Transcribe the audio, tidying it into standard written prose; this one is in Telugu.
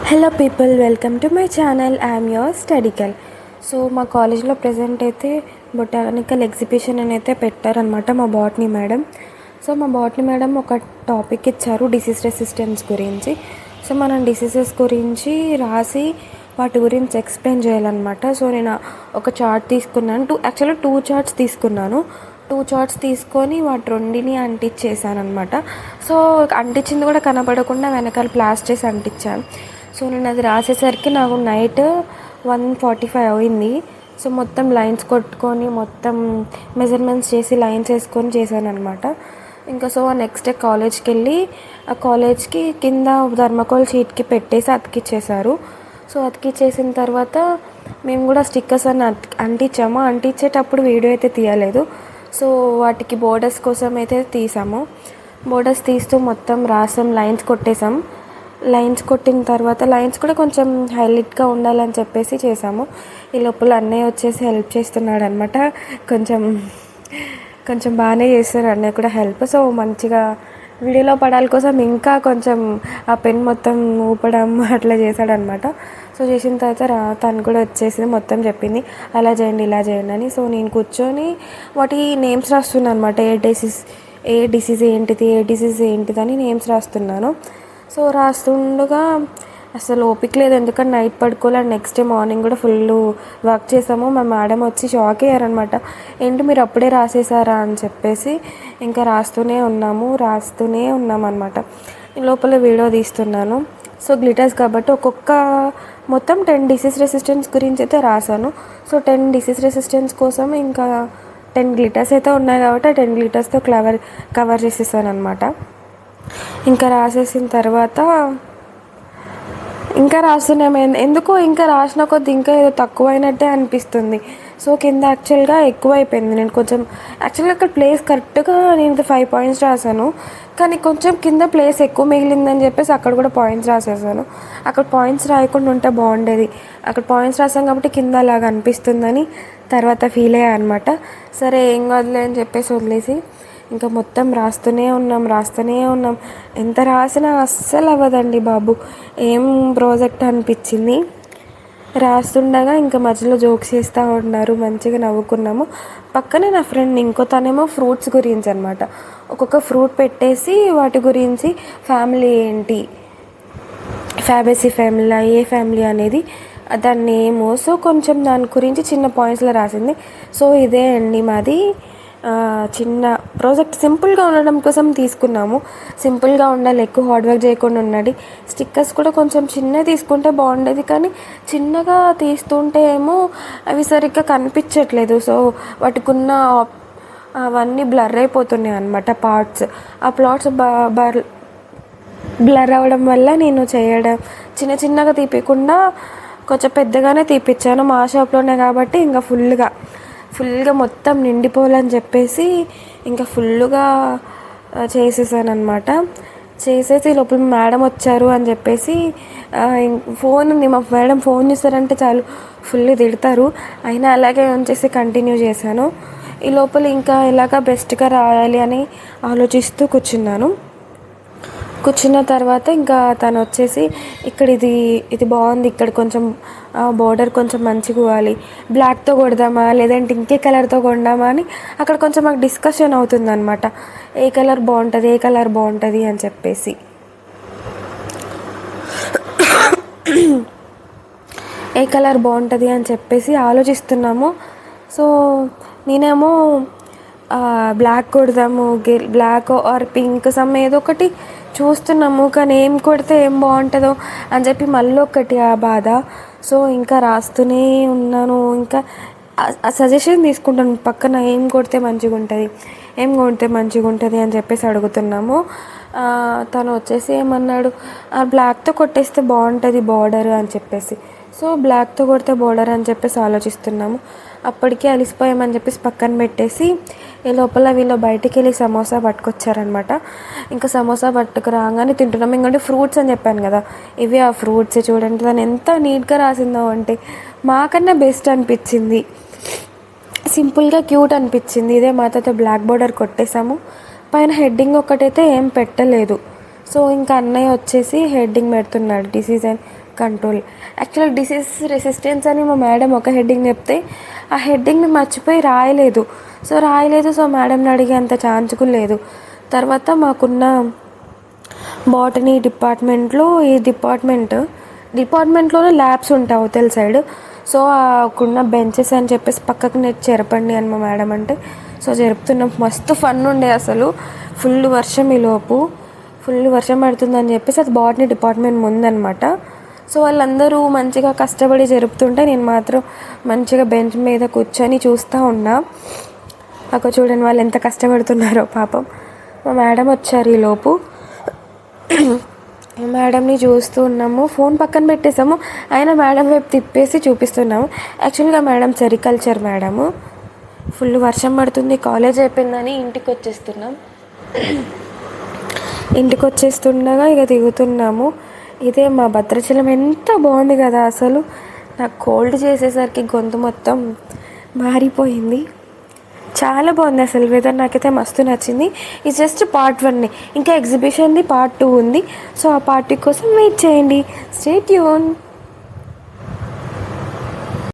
Hello people, welcome to my channel. I'm your study girl. So మా కాలేజ్లో ప్రజెంట్ అయితే బొటానికల్ ఎగ్జిబిషన్ అని అయితే పెట్టారనమాట మా బాటనీ మేడం. సో మా బాటనీ మేడం ఒక టాపిక్ ఇచ్చారు డిసీజ్ రెసిస్టెన్స్ గురించి. సో మనం డిసీజెస్ గురించి రాసి వాటి గురించి ఎక్స్ప్లెయిన్ చేయాలన్నమాట. సో నేను ఒక చార్ట్ తీసుకున్నాను, యాక్చువల్గా 2 చార్ట్స్ తీసుకున్నాను. 2 చార్ట్స్ తీసుకొని వాటి రెండిని అంటించేసాను అనమాట. సో అంటించింది కూడా కనపడకుండా వెనకాల ప్లాస్టర్ చేసి అంటించాను. సో నేను అది రాసేసరికి నాకు నైట్ 1:45 అయింది. సో మొత్తం లైన్స్ కొట్టుకొని మొత్తం మెజర్మెంట్స్ చేసి లైన్స్ వేసుకొని చేశాను అనమాట. ఇంకా సో నెక్స్ట్ డే కాలేజ్కి వెళ్ళి ఆ కాలేజ్కి కింద థర్మాకోల్ షీట్కి పెట్టేసి అతికిచ్చేశారు. సో అతికిచ్చేసిన తర్వాత మేము కూడా స్టిక్కర్స్ అన్ని అంటించాము. అంటించేటప్పుడు వీడియో అయితే తీయలేదు. సో వాటికి బోర్డర్స్ కోసం అయితే తీసాము. బోర్డర్స్ తీస్తూ మొత్తం రాసాం, లైన్స్ కొట్టేసాం. లైన్స్ కొట్టిన తర్వాత లైన్స్ కూడా కొంచెం హైలైట్గా ఉండాలని చెప్పేసి చేసాము. ఈ లోపల అన్నయ్య వచ్చేసి హెల్ప్ చేస్తున్నాడు అనమాట. కొంచెం బాగానే చేస్తారు అన్నయ్య కూడా హెల్ప్. సో మంచిగా వీడియోలో పడాల కోసం ఇంకా కొంచెం ఆ పెన్ మొత్తం ఊపడం అట్లా చేశాడనమాట. సో చేసిన తర్వాత తను కూడా వచ్చేసి మొత్తం చెప్పింది అలా చేయండి ఇలా చేయండి అని. సో నేను కూర్చొని వాటి నేమ్స్ రాస్తున్నాను అనమాట. ఏ డిసీజ్ ఏంటిది అని నేమ్స్ రాస్తున్నాను. సో రాస్తుండగా అసలు ఓపిక లేదు, ఎందుకంటే నైట్ పడుకోవాలి. నెక్స్ట్ డే మార్నింగ్ కూడా ఫుల్ వర్క్ చేసాము. మా మేడం వచ్చి షాక్ అయ్యారనమాట, ఏంటి మీరు అప్పుడే రాసేసారా అని చెప్పేసి. ఇంకా రాస్తూనే ఉన్నాం అనమాట. లోపల వీడియో తీస్తున్నాను. సో గ్లిటర్స్ కాబట్టి మొత్తం 10 డిసీజ్ రెసిస్టెన్స్ గురించి అయితే రాశాను. సో 10 డిసీజ్ రెసిస్టెన్స్ కోసం ఇంకా 10 గ్లిటర్స్ అయితే ఉన్నాయి కాబట్టి 10 గ్లిటర్స్తో కవర్ చేసేసాను అనమాట. ఇంకా రాసేసిన తర్వాత ఇంకా రాస్తున్నాము. ఎందుకో ఇంకా రాసిన కొద్ది ఇంకా ఏదో తక్కువైనట్టే అనిపిస్తుంది. సో కింద యాక్చువల్గా ఎక్కువ అయిపోయింది. నేను కొంచెం యాక్చువల్గా అక్కడ ప్లేస్ కరెక్ట్గా నేను 5 పాయింట్స్ రాశాను, కానీ కొంచెం కింద ప్లేస్ ఎక్కువ మిగిలిందని చెప్పేసి అక్కడ కూడా పాయింట్స్ రాసేసాను. అక్కడ పాయింట్స్ రాయకుండా ఉంటే బాగుండేది. అక్కడ పాయింట్స్ రాసాం కాబట్టి కింద అలాగా అనిపిస్తుందని తర్వాత ఫీల్ అయ్యా అనమాట. సరే ఏం వదిలే అని చెప్పేసి వదిలేసి ఇంకా మొత్తం రాస్తూనే ఉన్నాం. ఎంత రాసినా అస్సలు అవ్వదండి బాబు. ఏం ప్రాజెక్ట్ అనిపించింది. రాస్తుండగా ఇంకా మధ్యలో జోక్స్ చేస్తూ ఉన్నారు, మంచిగా నవ్వుకున్నాము. పక్కనే నా ఫ్రెండ్ ఇంకో తనేమో ఫ్రూట్స్ గురించి అనమాట. ఒక్కొక్క ఫ్రూట్ పెట్టేసి వాటి గురించి ఫ్యామిలీ ఏంటి, ఫ్యాబేసీ ఫ్యామిలీ, ఏ ఫ్యామిలీ అనేది దాని నేమో. సో కొంచెం దాని గురించి చిన్న పాయింట్స్లో రాసింది. సో ఇదే అండి మాది చిన్న ప్రాజెక్ట్. సింపుల్గా ఉండడం కోసం తీసుకున్నాము. సింపుల్గా ఉండాలి, ఎక్కువ హార్డ్ వర్క్ చేయకుండా ఉండాలి. స్టిక్కర్స్ కూడా కొంచెం చిన్నవి తీసుకుంటే బాగుండేది, కానీ చిన్నగా తీస్తుంటే ఏమో అవి సరిగ్గా కనిపించట్లేదు. సో వాటికి ఉన్న అవన్నీ బ్లర్ అయిపోతున్నాయి అన్నమాట పార్ట్స్. ఆ ప్లాట్స్ బ్లర్ అవ్వడం వల్ల నేను చిన్నగా తీపికుండా కొంచెం పెద్దగానే తీపిచ్చాను. మా షాప్లోనే కాబట్టి ఇంకా ఫుల్గా మొత్తం నిండిపోవాలని చెప్పేసి ఇంకా ఫుల్గా చేసేసాను అనమాట. చేసేసి లోపల మేడం వచ్చారు అని చెప్పేసి ఫోన్ ఉంది, మా మేడం ఫోన్ చూస్తారంటే చాలు ఫుల్ తిడతారు. అయినా అలాగే ఉంచేసి కంటిన్యూ చేశాను. ఈ లోపల ఇంకా ఎలాగా బెస్ట్గా రాయాలి అని ఆలోచిస్తూ కూర్చున్న తర్వాత ఇంకా తను వచ్చేసి ఇక్కడ ఇది బాగుంది, ఇక్కడ కొంచెం బోర్డర్ కొంచెం మంచిగా ఇవ్వాలి, బ్లాక్తో కొడదామా లేదంటే ఇంకే కలర్తో కొడదామా అని అక్కడ కొంచెం మాకు డిస్కషన్ అవుతుంది అనమాట. ఏ కలర్ బాగుంటుంది అని చెప్పేసి. ఏ కలర్ బాగుంటుంది అని చెప్పేసి ఆలోచిస్తున్నాము. సో నేనేమో బ్లాక్ కొడదాము, బ్లాక్ ఆర్ పింక్ ఏదో ఒకటి చూస్తున్నాము, కానీ ఏం కొడితే ఏం బాగుంటుందో అని చెప్పి మళ్ళీ ఒకటి ఆ బాధ. సో ఇంకా రాస్తూనే ఉన్నాను. ఇంకా సజెషన్ తీసుకుంటాను పక్కన ఏం కొడితే మంచిగా ఉంటుంది అని చెప్పేసి అడుగుతున్నాము. తను వచ్చేసి ఏమన్నాడు, బ్లాక్తో కొట్టేస్తే బాగుంటుంది బార్డర్ అని చెప్పేసి. సో బ్లాక్తో కొడితే బార్డర్ అని చెప్పేసి ఆలోచిస్తున్నాము. అప్పటికే అలిసిపోయామని చెప్పేసి పక్కన పెట్టేసి ఈ లోపల వీళ్ళు బయటికి వెళ్ళి సమోసా పట్టుకొచ్చారనమాట. ఇంకా సమోసా పట్టుకు రాగానే తింటున్నాం. ఇంకోటి ఫ్రూట్స్ అని చెప్పాను కదా, ఇవి ఆ ఫ్రూట్స్ చూడండి. దాన్ని ఎంత నీట్గా రాసిందో అంటే మాకన్నా బెస్ట్ అనిపించింది. సింపుల్గా క్యూట్ అనిపించింది. ఇదే మాతో బ్లాక్ బోర్డర్ కొట్టేసాము. పైన హెడ్డింగ్ ఒకటైతే ఏం పెట్టలేదు. సో ఇంకా అన్నయ్య వచ్చేసి హెడ్డింగ్ పెడుతున్నాడు డిసీజ్ అండ్ కంట్రోల్. యాక్చువల్గా డిసీజ్ రెసిస్టెన్స్ అని మా మేడం ఒక హెడ్డింగ్ చెప్తే ఆ హెడ్డింగ్ని మర్చిపోయి రాయలేదు. సో మేడంని అడిగే అంత ఛాన్స్ కూడా లేదు. తర్వాత మాకున్న బాటనీ డిపార్ట్మెంట్లో ఈ డిపార్ట్మెంట్లోనే ల్యాబ్స్ ఉంటాయి అవతల సైడ్. సో ఆకున్న బెంచెస్ అని చెప్పేసి పక్కకు నెట్ చెరపండి అని మా మేడం అంటే సో జరుపుతున్నాం. మస్తు ఫన్ ఉండే అసలు. ఫుల్ వర్షం ఈలోపు ఫుల్ వర్షం పడుతుందని చెప్పేసి అది బాటనీ డిపార్ట్మెంట్ ముందనమాట. సో వాళ్ళందరూ మంచిగా కష్టపడి జరుపుతుంటే నేను మాత్రం మంచిగా బెంచ్ మీద కూర్చొని చూస్తూ ఉన్నా. అక్కడ చూడండి వాళ్ళు ఎంత కష్టపడుతున్నారో పాపం. మా మేడం వచ్చారు ఈలోపు. మేడంని చూస్తూ ఉన్నాము, ఫోన్ పక్కన పెట్టేసాము, అయినా మేడం వైపు తిప్పేసి చూపిస్తున్నాము. యాక్చువల్గా మేడం సెరికల్చర్ మేడము. ఫుల్ వర్షం పడుతుంది, కాలేజ్ అయిపోయిందని ఇంటికి వచ్చేస్తుండగా ఇక దిగుతున్నాము. ఇదే మా భద్రాచలం. ఎంత బాగుంది కదా అసలు. నాకు కోల్డ్ చేసేసరికి గొంతు మొత్తం మారిపోయింది. చాలా బాగుంది అసలు వెదర్. నాకైతే మస్తు నచ్చింది. ఇది జస్ట్ పార్ట్ 1. ఇంకా ఎగ్జిబిషన్ది పార్ట్ 2 ఉంది. సో ఆ పార్ట్ 2 కోసం వెయిట్ చేయండి. Stay tune.